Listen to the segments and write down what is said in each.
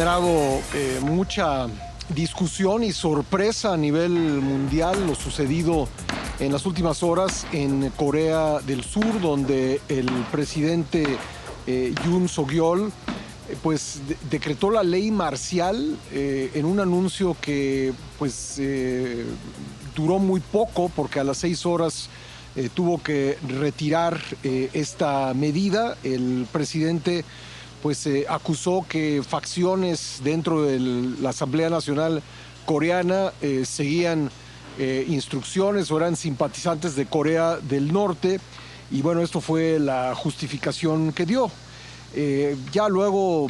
Generado mucha discusión y sorpresa a nivel mundial lo sucedido en las últimas horas en Corea del Sur, donde el presidente Yoon Suk-yeol decretó la ley marcial en un anuncio que duró muy poco, porque a las 6 horas tuvo que retirar esta medida. El presidente acusó que facciones dentro de la Asamblea Nacional coreana seguían instrucciones o eran simpatizantes de Corea del Norte, y bueno, esto fue la justificación que dio. Ya luego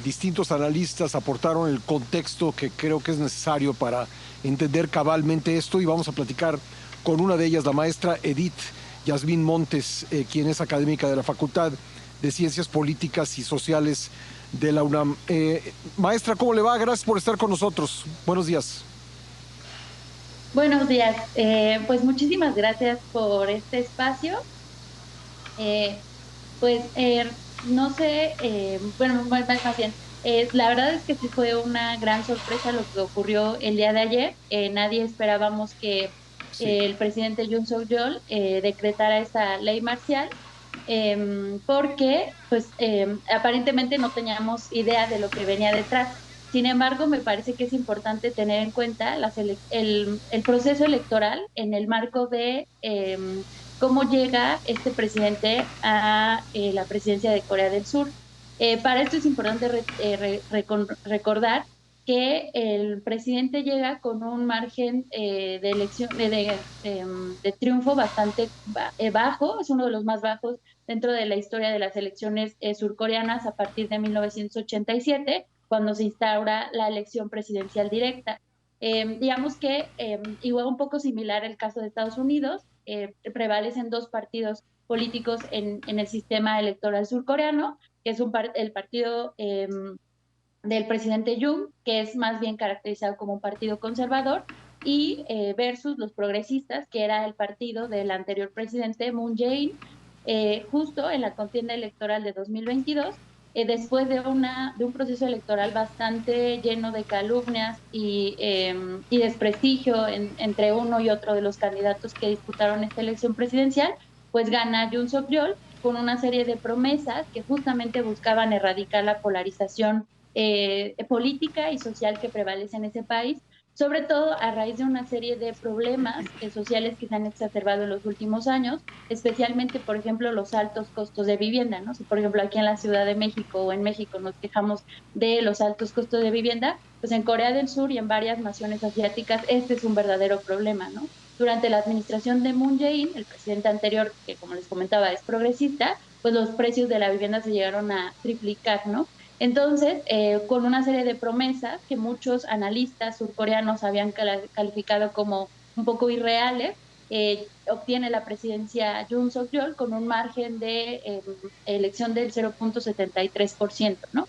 distintos analistas aportaron el contexto que creo que es necesario para entender cabalmente esto, y vamos a platicar con una de ellas, la maestra Edith Yasmín Montes, quien es académica de la Facultad de Ciencias Políticas y Sociales de la UNAM. Maestra, ¿cómo le va? Gracias por estar con nosotros. Buenos días. Buenos días. Pues muchísimas gracias por este espacio. Eh, no sé, bueno, más bien, la verdad es que sí fue una gran sorpresa lo que ocurrió el día de ayer. Nadie esperábamos que Sí. el presidente Yoon Suk-yeol decretara esta ley marcial, porque aparentemente no teníamos idea de lo que venía detrás. Sin embargo, me parece que es importante tener en cuenta el proceso electoral en el marco de cómo llega este presidente a la presidencia de Corea del Sur. Para esto es importante recordar que el presidente llega con un margen de elección de triunfo bastante bajo, es uno de los más bajos dentro de la historia de las elecciones surcoreanas a partir de 1987, cuando se instaura la elección presidencial directa. Digamos que igual un poco similar el caso de Estados Unidos, prevalecen dos partidos políticos en el sistema electoral surcoreano, que es el partido del presidente Yoon, que es más bien caracterizado como un partido conservador, y versus los progresistas, que era el partido del anterior presidente Moon Jae-in. Justo en la contienda electoral de 2022, después de un proceso electoral bastante lleno de calumnias y desprestigio entre uno y otro de los candidatos que disputaron esta elección presidencial, pues gana Yoon Suk-yeol con una serie de promesas que justamente buscaban erradicar la polarización política y social que prevalece en ese país, sobre todo a raíz de una serie de problemas sociales que se han exacerbado en los últimos años, especialmente, por ejemplo, los altos costos de vivienda, ¿no? Si, por ejemplo, aquí en la Ciudad de México o en México nos quejamos de los altos costos de vivienda, pues en Corea del Sur y en varias naciones asiáticas este es un verdadero problema, ¿no? Durante la administración de Moon Jae-in, el presidente anterior, que como les comentaba es progresista, pues los precios de la vivienda se llegaron a triplicar, ¿no? Entonces, con una serie de promesas que muchos analistas surcoreanos habían calificado como un poco irreales, obtiene la presidencia Yoon Suk-yeol con un margen de elección del 0.73%, ¿no?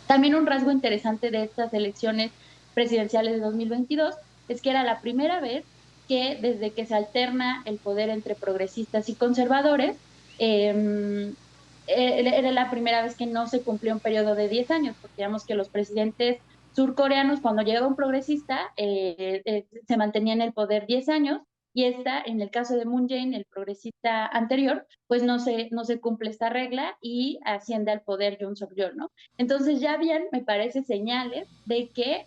También un rasgo interesante de estas elecciones presidenciales de 2022 es que era la primera vez que desde que se alterna el poder entre progresistas y conservadores, eh, era la primera vez que no se cumplió un periodo de 10 años, porque digamos que los presidentes surcoreanos, cuando llegaba un progresista, se mantenía en el poder 10 años, y esta, en el caso de Moon Jae-in, el progresista anterior, pues no se cumple esta regla y asciende al poder Yoon Suk-yeol, ¿no? Entonces ya habían, me parece, señales de que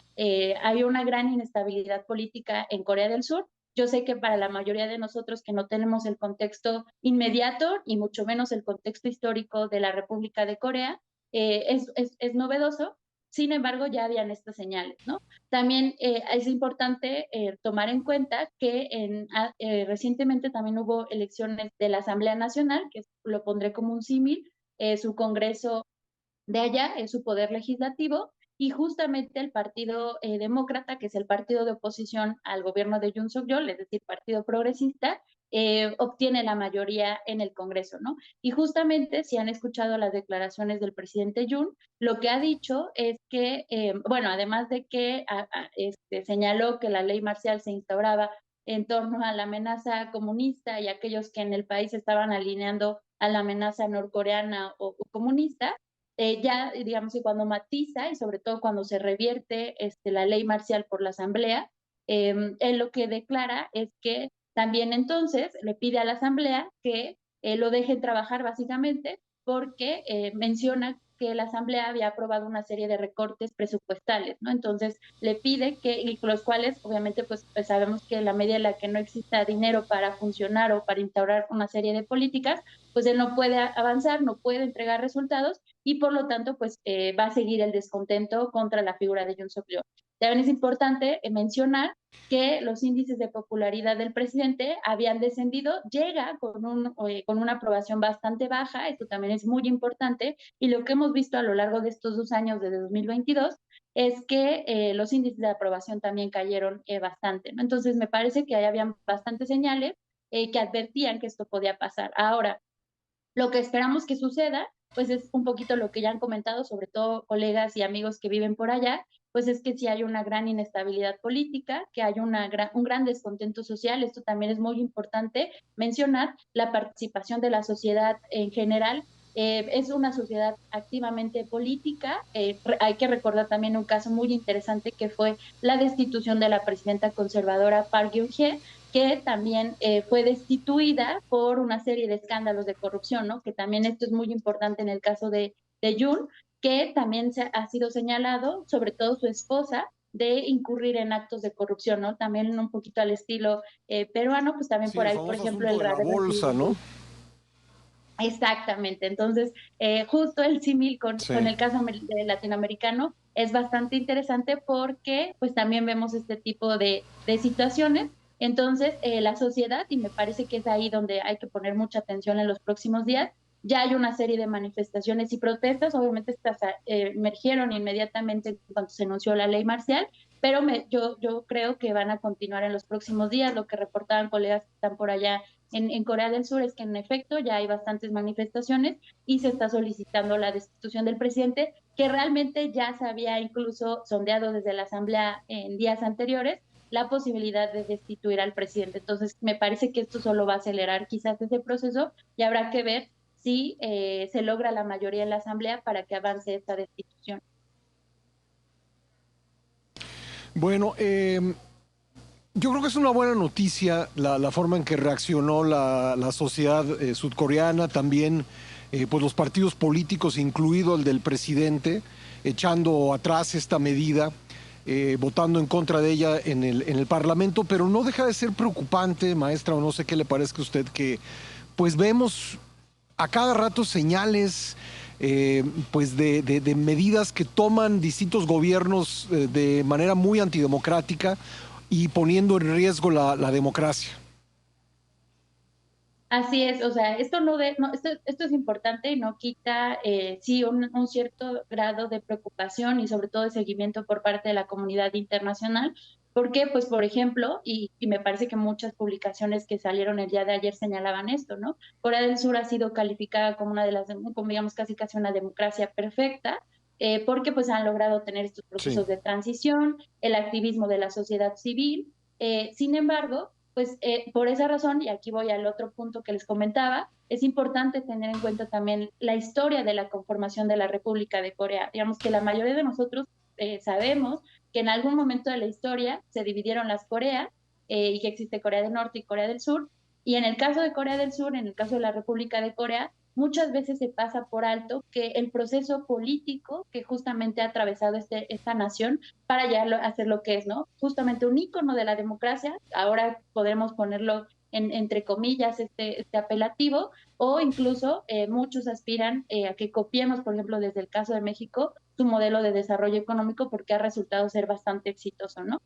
había una gran inestabilidad política en Corea del Sur. Yo sé que para la mayoría de nosotros que no tenemos el contexto inmediato y mucho menos el contexto histórico de la República de Corea, es novedoso. Sin embargo, ya habían estas señales, ¿no? También es importante tomar en cuenta que recientemente también hubo elecciones de la Asamblea Nacional, que lo pondré como un símil, su Congreso de allá, es su poder legislativo, y justamente el Partido Demócrata, que es el partido de oposición al gobierno de Yoon Suk-yeol, es decir, Partido Progresista, obtiene la mayoría en el Congreso, ¿no? Y justamente, si han escuchado las declaraciones del presidente Yoon, lo que ha dicho es que, bueno, además de que señaló que la ley marcial se instauraba en torno a la amenaza comunista y aquellos que en el país estaban alineando a la amenaza norcoreana o comunista, ya, digamos que cuando matiza y sobre todo cuando se revierte la ley marcial por la Asamblea, él lo que declara es que también entonces le pide a la Asamblea que lo dejen trabajar básicamente porque menciona que la Asamblea había aprobado una serie de recortes presupuestales, ¿no? Entonces le pide que, y con los cuales obviamente pues sabemos que en la medida en la que no exista dinero para funcionar o para instaurar una serie de políticas, pues él no puede avanzar, no puede entregar resultados y por lo tanto pues va a seguir el descontento contra la figura de Yoon Suk Yeol. También es importante mencionar que los índices de popularidad del presidente habían descendido, llega con una aprobación bastante baja, esto también es muy importante, y lo que hemos visto a lo largo de estos 2 años de 2022 es que los índices de aprobación también cayeron bastante, ¿no? Entonces me parece que ahí habían bastantes señales que advertían que esto podía pasar. Ahora, lo que esperamos que suceda, pues es un poquito lo que ya han comentado, sobre todo colegas y amigos que viven por allá, pues es que si hay una gran inestabilidad política, que hay un gran descontento social. Esto también es muy importante mencionar, la participación de la sociedad en general. Es una sociedad activamente política. Hay que recordar también un caso muy interesante que fue la destitución de la presidenta conservadora Park Geun-hye, que también fue destituida por una serie de escándalos de corrupción, ¿no? Que también esto es muy importante en el caso de Yoon, que también ha sido señalado, sobre todo su esposa, de incurrir en actos de corrupción, ¿no? También un poquito al estilo peruano, pues también Sí, por el ahí, por famoso ejemplo, asunto el de la haber bolsa, recibido. ¿no? Exactamente, entonces justo el símil con Sí. el caso latinoamericano es bastante interesante porque pues también vemos este tipo de situaciones. Entonces la sociedad, y me parece que es ahí donde hay que poner mucha atención en los próximos días, ya hay una serie de manifestaciones y protestas. Obviamente estas emergieron inmediatamente cuando se anunció la ley marcial, pero yo creo que van a continuar en los próximos días. Lo que reportaban colegas que están por allá en Corea del Sur es que en efecto ya hay bastantes manifestaciones y se está solicitando la destitución del presidente, que realmente ya se había incluso sondeado desde la Asamblea en días anteriores la posibilidad de destituir al presidente. Entonces, me parece que esto solo va a acelerar quizás ese proceso y habrá que ver si se logra la mayoría en la Asamblea para que avance esta destitución. Bueno, yo creo que es una buena noticia la forma en que reaccionó la sociedad sudcoreana, también pues los partidos políticos, incluido el del presidente, echando atrás esta medida, votando en contra de ella en el Parlamento, pero no deja de ser preocupante, maestra, o no sé qué le parezca a usted, que pues vemos a cada rato señales pues de medidas que toman distintos gobiernos de manera muy antidemocrática y poniendo en riesgo la democracia. Así es, o sea, esto no de, no, esto es importante y no quita, sí, un cierto grado de preocupación y sobre todo de seguimiento por parte de la comunidad internacional, porque, pues, por ejemplo, y me parece que muchas publicaciones que salieron el día de ayer señalaban esto, ¿no? Corea del Sur ha sido calificada como una de las, como digamos, casi una democracia perfecta, porque pues han logrado tener estos Sí. procesos de transición, el activismo de la sociedad civil. Sin embargo, pues por esa razón, y aquí voy al otro punto que les comentaba, es importante tener en cuenta también la historia de la conformación de la República de Corea. Digamos que la mayoría de nosotros sabemos que en algún momento de la historia se dividieron las Coreas y que existe Corea del Norte y Corea del Sur. Y en el caso de Corea del Sur, en el caso de la República de Corea, muchas veces se pasa por alto que el proceso político que justamente ha atravesado esta nación para llegar a ser lo que es, ¿no? Justamente un ícono de la democracia, ahora podremos ponerlo entre comillas este apelativo, o incluso muchos aspiran a que copiemos, por ejemplo, desde el caso de México, su modelo de desarrollo económico porque ha resultado ser bastante exitoso, ¿no?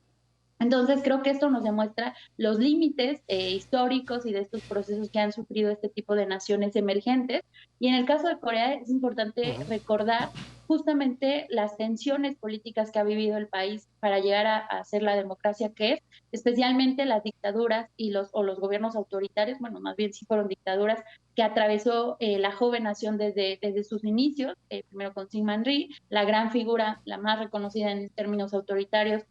Entonces, creo que esto nos demuestra los límites históricos y de estos procesos que han sufrido este tipo de naciones emergentes. Y en el caso de Corea es importante Ujú. recordar justamente las tensiones políticas que ha vivido el país para llegar a ser la democracia que es, especialmente las dictaduras o los gobiernos autoritarios, bueno, más bien sí fueron dictaduras que atravesó la joven nación desde sus inicios, primero con Syngman Rhee, la gran figura, la más reconocida en términos autoritarios,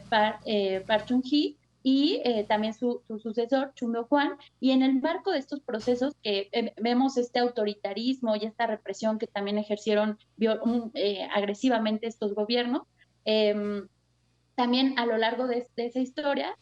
Park Chung-hee, y también su sucesor, Chun Do-hwan, y en el marco de estos procesos que vemos este autoritarismo y esta represión que también ejercieron agresivamente estos gobiernos, eh, también a lo largo de esa historia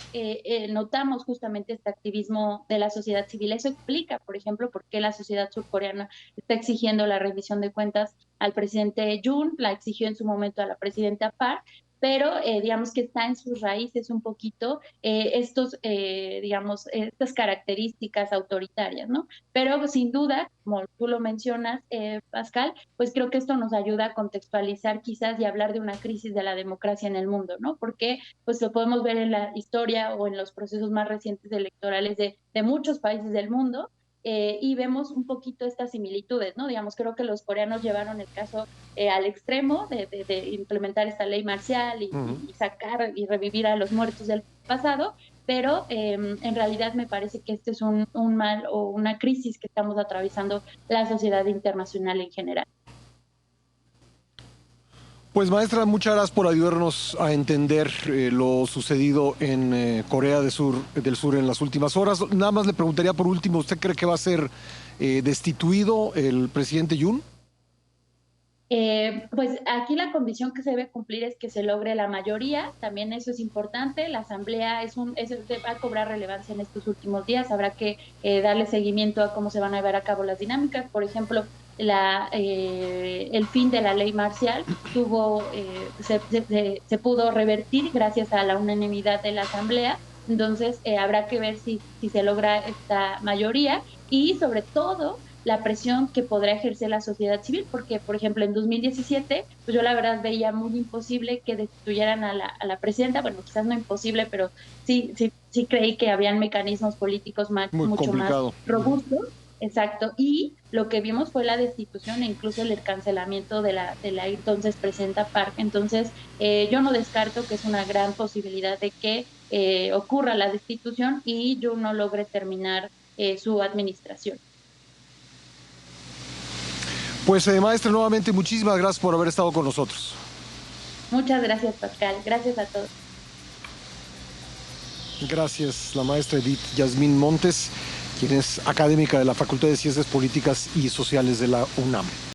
notamos justamente este activismo de la sociedad civil. Eso explica, por ejemplo, por qué la sociedad surcoreana está exigiendo la rendición de cuentas al presidente Yoon, la exigió en su momento a la presidenta Park, pero digamos que está en sus raíces un poquito digamos, estas características autoritarias, ¿no? Pero sin duda, como tú lo mencionas, Pascal, pues creo que esto nos ayuda a contextualizar quizás y hablar de una crisis de la democracia en el mundo, ¿no? Porque pues lo podemos ver en la historia o en los procesos más recientes electorales de muchos países del mundo, y vemos un poquito estas similitudes, ¿no? Digamos, creo que los coreanos llevaron el caso al extremo de implementar esta ley marcial y sacar y revivir a los muertos del pasado, pero en realidad me parece que este es un mal o una crisis que estamos atravesando la sociedad internacional en general. Pues maestra, muchas gracias por ayudarnos a entender lo sucedido en Corea del Sur en las últimas horas. Nada más le preguntaría por último, ¿usted cree que va a ser destituido el presidente Yoon? Pues aquí la condición que se debe cumplir es que se logre la mayoría, también eso es importante, la asamblea va a cobrar relevancia en estos últimos días, habrá que darle seguimiento a cómo se van a llevar a cabo las dinámicas, por ejemplo, el fin de la ley marcial se pudo revertir gracias a la unanimidad de la asamblea, entonces habrá que ver si se logra esta mayoría y sobre todo la presión que podrá ejercer la sociedad civil, porque, por ejemplo, en 2017, pues yo la verdad veía muy imposible que destituyeran a la presidenta, bueno, quizás no imposible, pero sí creí que habían mecanismos políticos Muy mucho más complicado. robustos. Exacto, y lo que vimos fue la destitución e incluso el cancelamiento de la entonces presidenta Park. Entonces, yo no descarto que es una gran posibilidad de que ocurra la destitución y yo no logre terminar su administración. Pues maestra, nuevamente muchísimas gracias por haber estado con nosotros. Muchas gracias, Pascal. Gracias a todos. Gracias, la maestra Edith Yasmín Montes, quien es académica de la Facultad de Ciencias Políticas y Sociales de la UNAM.